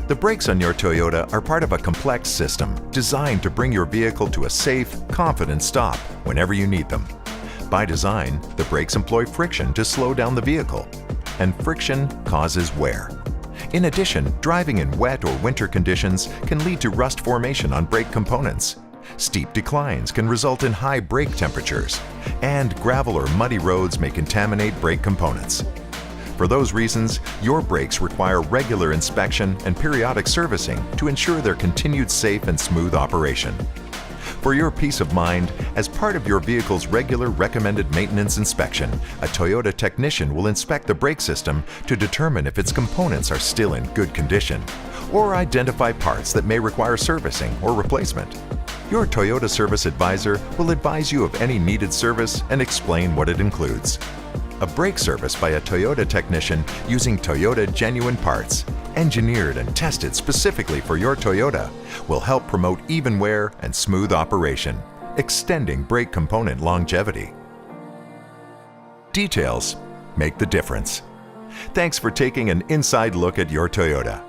The brakes on your Toyota are part of a complex system designed to bring your vehicle to a safe, confident stop whenever you need them. By design, the brakes employ friction to slow down the vehicle, and friction causes wear. In addition, driving in wet or winter conditions can lead to rust formation on brake components. Steep declines can result in high brake temperatures, and gravel or muddy roads may contaminate brake components. For those reasons, your brakes require regular inspection and periodic servicing to ensure their continued safe and smooth operation. For your peace of mind, as part of your vehicle's regular recommended maintenance inspection, a Toyota technician will inspect the brake system to determine if its components are still in good condition, or identify parts that may require servicing or replacement. Your Toyota service advisor will advise you of any needed service and explain what it includes. A brake service by a Toyota technician using Toyota genuine parts, engineered and tested specifically for your Toyota, will help promote even wear and smooth operation, extending brake component longevity. Details make the difference. Thanks for taking an inside look at your Toyota.